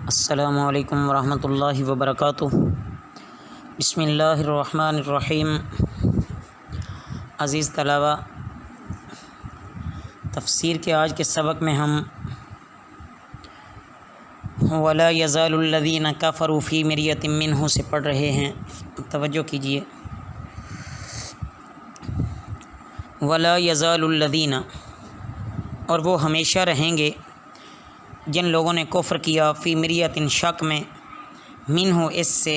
السلام علیکم ورحمۃ اللہ وبرکاتہ۔ بسم اللہ الرحمن الرحیم۔ عزیز طلباء، تفسیر کے آج کے سبق میں ہم وَلَا يَزَالُ الَّذِينَ كَفَرُوا فِي مِرْيَةٍ مِّنْهُ سے پڑھ رہے ہیں، توجہ کیجیے۔ وَلَا يَزَالُ الَّذِينَ، اور وہ ہمیشہ رہیں گے جن لوگوں نے کفر کیا، فی مریۃ شک میں، منہ اس سے،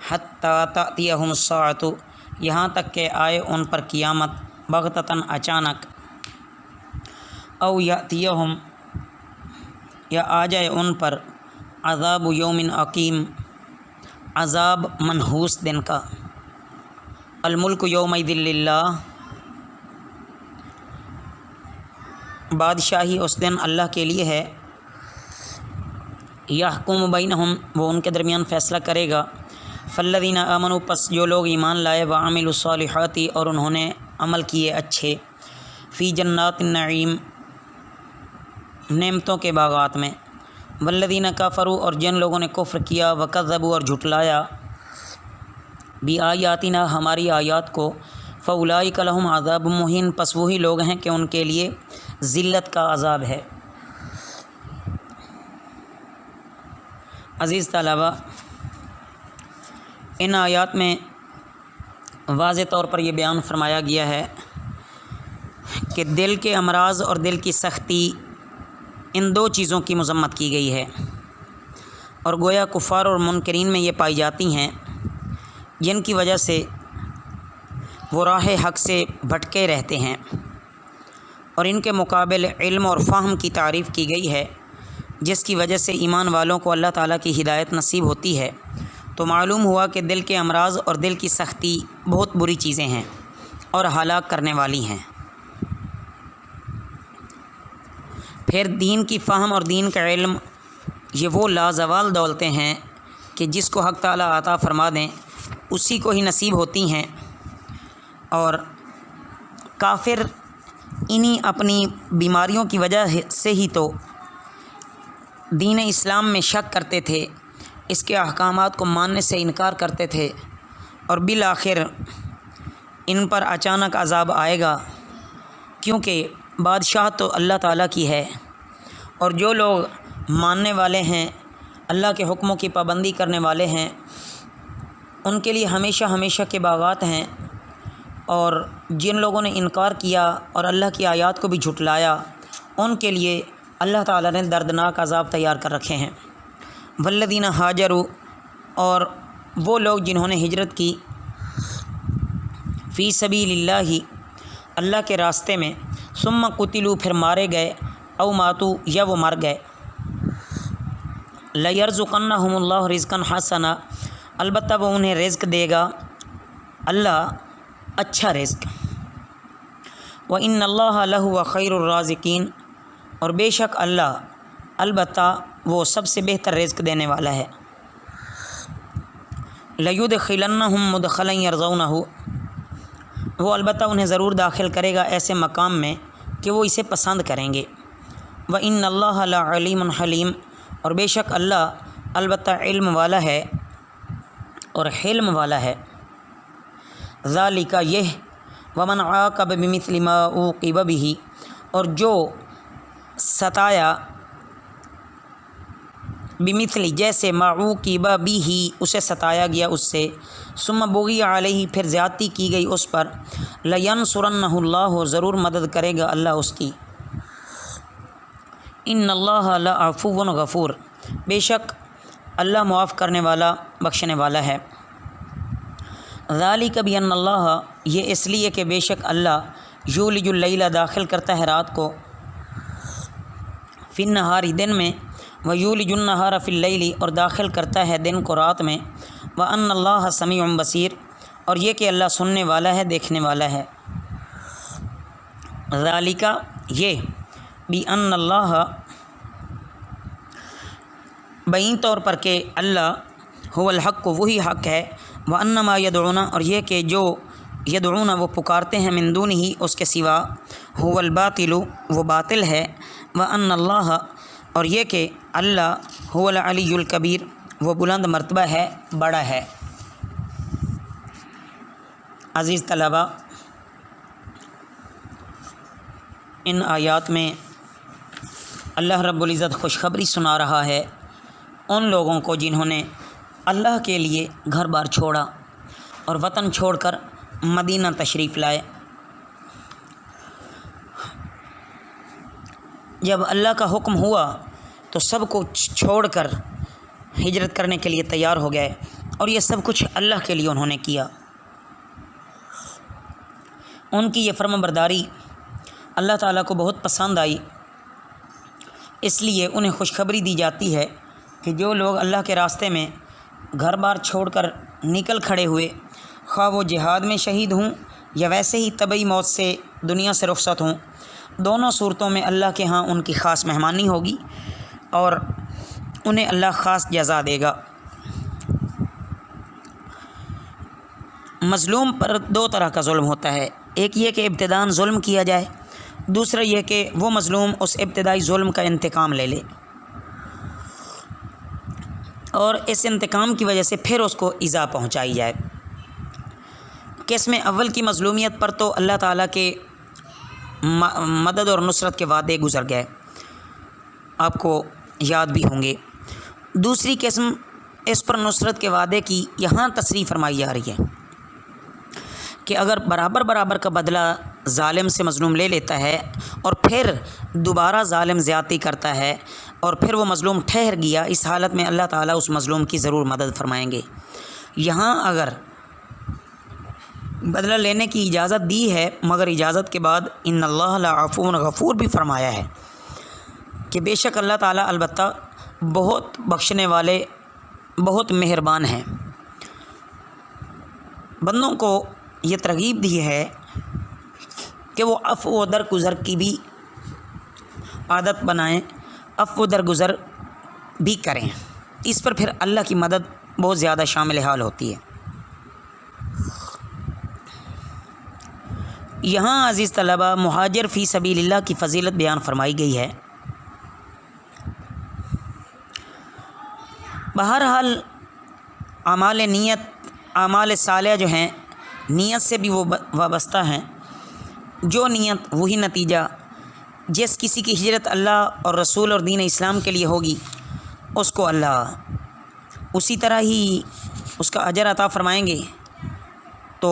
حتیٰ تأتیہم الساعۃ یہاں تک کہ آئے ان پر قیامت، بغتۃ اچانک، او یأتیہم یا آ جائے ان پر، عذاب یوم عقیم عذاب منحوس دن کا، الملک یومئذ للہ بادشاہی اس دن اللہ کے لیے ہے، یحکم بینہم وہ ان کے درمیان فیصلہ کرے گا، فالذین آمنوا پس جو لوگ ایمان لائے، وعملوا الصالحات اور انہوں نے عمل کیے اچھے، فی جنات النعیم نعمتوں کے باغات میں، والذین کفروا اور جن لوگوں نے کفر کیا، وکذبوا اور جھٹلایا، بآیاتنا ہماری آیات کو، فاولئک لہم عذاب مہین پس وہی لوگ ہیں کہ ان کے لیے ذلت کا عذاب ہے۔ عزیز طلباء، ان آیات میں واضح طور پر یہ بیان فرمایا گیا ہے کہ دل کے امراض اور دل کی سختی، ان دو چیزوں کی مذمت کی گئی ہے، اور گویا کفار اور منکرین میں یہ پائی جاتی ہیں، جن کی وجہ سے وہ راہ حق سے بھٹکے رہتے ہیں، اور ان کے مقابل علم اور فہم کی تعریف کی گئی ہے، جس کی وجہ سے ایمان والوں کو اللہ تعالیٰ کی ہدایت نصیب ہوتی ہے۔ تو معلوم ہوا کہ دل کے امراض اور دل کی سختی بہت بری چیزیں ہیں اور ہلاک کرنے والی ہیں۔ پھر دین کی فہم اور دین کا علم، یہ وہ لازوال دولتیں ہیں کہ جس کو حق تعالیٰ عطا فرما دیں اسی کو ہی نصیب ہوتی ہیں، اور کافر انہی اپنی بیماریوں کی وجہ سے ہی تو دین اسلام میں شک کرتے تھے، اس کے احکامات کو ماننے سے انکار کرتے تھے، اور بالآخر ان پر اچانک عذاب آئے گا، کیونکہ بادشاہ تو اللہ تعالیٰ کی ہے، اور جو لوگ ماننے والے ہیں، اللہ کے حکموں کی پابندی کرنے والے ہیں، ان کے لیے ہمیشہ ہمیشہ کے باغات ہیں، اور جن لوگوں نے انکار کیا اور اللہ کی آیات کو بھی جھٹلایا، ان کے لیے اللہ تعالیٰ نے دردناک عذاب تیار کر رکھے ہیں۔ والذین ہاجروا اور وہ لوگ جنہوں نے ہجرت کی، فی سبیل اللہ اللہ کے راستے میں، ثم قتلوا پھر مارے گئے، او ماتوا یا وہ مر گئے، لیرزقنہم اللہ رزقا حسنا البتہ وہ انہیں رزق دے گا اللہ اچھا رزق، وَإِنَّ اللَّهَ لَهُوَ خَيْرُ الرَّازِقِينَ اور بے شک اللہ البتہ وہ سب سے بہتر رزق دینے والا ہے، لَيُدْخِلَنَّهُمْ مُدْخَلًا يَرْضَوْنَهُ وہ البتہ انہیں ضرور داخل کرے گا ایسے مقام میں کہ وہ اسے پسند کریں گے، وَإِنَّ اللَّهَ لَعَلِيمٌ حَلِيمٌ اور بے شک اللہ البتہ علم والا ہے اور حلم والا ہے، ذَلِكَ یہ، وَمَنْ عَاقَبَ بِمِثْلِ مَا عُوقِبَ بِهِ اور جو ستایا، بمثل جیسے، ما عوقب بہ اسے ستایا گیا اس سے، ثم بغی علیہ پھر زیادتی کی گئی اس پر، لینصرنہ اللہ ضرور مدد کرے گا اللہ اس کی، ان اللہ لعفو غفور بے شک اللہ معاف کرنے والا بخشنے والا ہے، ذالک بان اللہ یہ اس لیے کہ بے شک اللہ یولج اللیل داخل کرتا ہے رات کو، فی النہار دن میں، ویولج النہار فی اللیل اور داخل کرتا ہے دن کو رات میں، وان اللہ سمیع بصیر اور یہ کہ اللہ سننے والا ہے دیکھنے والا ہے، ذالک یہ، بان اللہ بین طور پر کہ اللہ، هو الحق وہی حق ہے، وان ما یدعون اور یہ کہ جو یدعون وہ پکارتے ہیں، من دونہ اس کے سوا، هو الباطل وہ باطل ہے، وان اللہ اور یہ کہ اللہ هو العلی الکبیر، وہ بلند مرتبہ ہے، بڑا ہے۔ عزیز طلباء، ان آیات میں اللہ رب العزت خوشخبری سنا رہا ہے ان لوگوں کو جنہوں نے اللہ کے لیے گھر بار چھوڑا اور وطن چھوڑ کر مدینہ تشریف لائے۔ جب اللہ کا حکم ہوا تو سب کو چھوڑ کر ہجرت کرنے کے لیے تیار ہو گئے، اور یہ سب کچھ اللہ کے لیے انہوں نے کیا۔ ان کی یہ فرما برداری اللہ تعالیٰ کو بہت پسند آئی، اس لیے انہیں خوشخبری دی جاتی ہے کہ جو لوگ اللہ کے راستے میں گھر بار چھوڑ کر نکل کھڑے ہوئے، خواہ وہ جہاد میں شہید ہوں یا ویسے ہی طبعی موت سے دنیا سے رخصت ہوں، دونوں صورتوں میں اللہ کے ہاں ان کی خاص مہمانی ہوگی اور انہیں اللہ خاص جزا دے گا۔ مظلوم پر دو طرح کا ظلم ہوتا ہے، ایک یہ کہ ابتداءً ظلم کیا جائے، دوسرا یہ کہ وہ مظلوم اس ابتدائی ظلم کا انتقام لے لے اور اس انتقام کی وجہ سے پھر اس کو ایذا پہنچائی جائے۔ قسم اول کی مظلومیت پر تو اللہ تعالیٰ کے مدد اور نصرت کے وعدے گزر گئے، آپ کو یاد بھی ہوں گے۔ دوسری قسم اس پر نصرت کے وعدے کی یہاں تصریح فرمائی جا رہی ہے کہ اگر برابر برابر کا بدلہ ظالم سے مظلوم لے لیتا ہے اور پھر دوبارہ ظالم زیادتی کرتا ہے اور پھر وہ مظلوم ٹھہر گیا، اس حالت میں اللہ تعالیٰ اس مظلوم کی ضرور مدد فرمائیں گے۔ یہاں اگر بدلہ لینے کی اجازت دی ہے، مگر اجازت کے بعد ان اللہ لعفو غفور بھی فرمایا ہے کہ بے شک اللہ تعالیٰ البتہ بہت بخشنے والے، بہت مہربان ہیں۔ بندوں کو یہ ترغیب دی ہے کہ وہ عفو و درگزر کی بھی عادت بنائیں، عفو و درگزر بھی کریں، اس پر پھر اللہ کی مدد بہت زیادہ شامل حال ہوتی ہے۔ یہاں عزیز طلبہ مہاجر فی سبیل اللہ کی فضیلت بیان فرمائی گئی ہے۔ بہرحال اعمال نیت، اعمال صالحہ جو ہیں نیت سے بھی وہ وابستہ ہیں، جو نیت وہی نتیجہ، جس کسی کی ہجرت اللہ اور رسول اور دین اسلام کے لیے ہوگی اس کو اللہ اسی طرح ہی اس کا اجر عطا فرمائیں گے۔ تو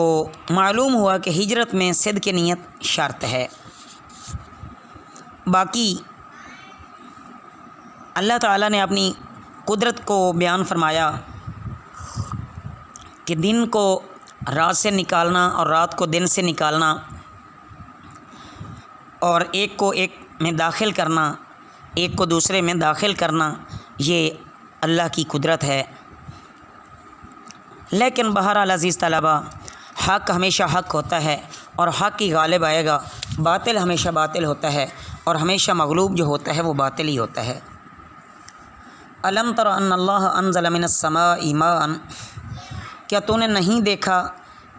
معلوم ہوا کہ ہجرت میں صدق نیت شرط ہے۔ باقی اللہ تعالیٰ نے اپنی قدرت کو بیان فرمایا کہ دن کو رات سے نکالنا اور رات کو دن سے نکالنا اور ایک کو ایک میں داخل کرنا، ایک کو دوسرے میں داخل کرنا، یہ اللہ کی قدرت ہے۔ لیکن بہرحال عزیز طلبہ، حق ہمیشہ حق ہوتا ہے اور حق کی غالب آئے گا، باطل ہمیشہ باطل ہوتا ہے اور ہمیشہ مغلوب جو ہوتا ہے وہ باطل ہی ہوتا ہے۔ الم تر ان اللہ انزل من السماء ماء، کیا تو نے نہیں دیکھا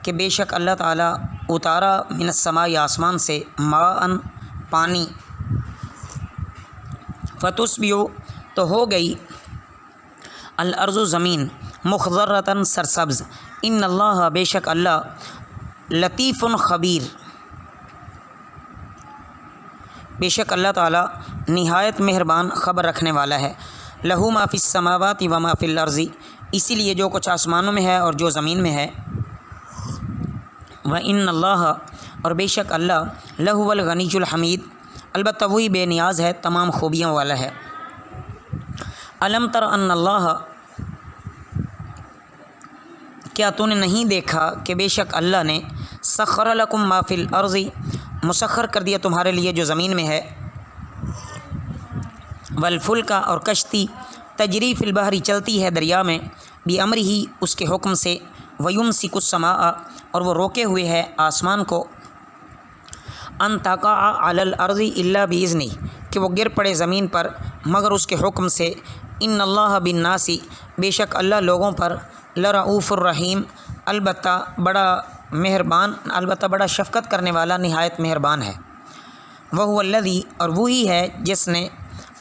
کہ بے شک اللہ تعالیٰ اتارا من السماء آسمان سے ماء پانی، فتصبح تو ہو گئی الارض زمین مخضرۃ سرسبز، ان اللہ بے شک اللہ لطیف خبیر، بے شک اللہ تعالیٰ نہایت مہربان خبر رکھنے والا ہے۔ لہو ما فی السماوات و ما فی الارض، اسی لیے جو کچھ آسمانوں میں ہے اور جو زمین میں ہے، وَإِنَّ اللَّهَ اور بے شک اللہ لَهُوَ الْغَنِيُّ الْحَمِيدُ البتہ وہی بے نیاز ہے، تمام خوبیوں والا ہے۔ الم تر ان اللہ، کیا تو نے نہیں دیکھا کہ بے شک اللہ نے سخر لکم ما فی الارض، مسخر کر دیا تمہارے لیے جو زمین میں ہے، والفلک اور کشتی، تجری فی البحر چلتی ہے دریا میں، بامرہ اس کے حکم سے، ویمسک السماء اور وہ روکے ہوئے ہے آسمان کو، ان تقع علی الارض الا باذنہ کہ وہ گر پڑے زمین پر مگر اس کے حکم سے، ان اللہ بالناس بے شک اللہ لوگوں پر، لرؤوف الرحیم البتہ بڑا مہربان، البتہ بڑا شفقت کرنے والا، نہایت مہربان ہے۔ وہو الذی اور وہی ہے جس نے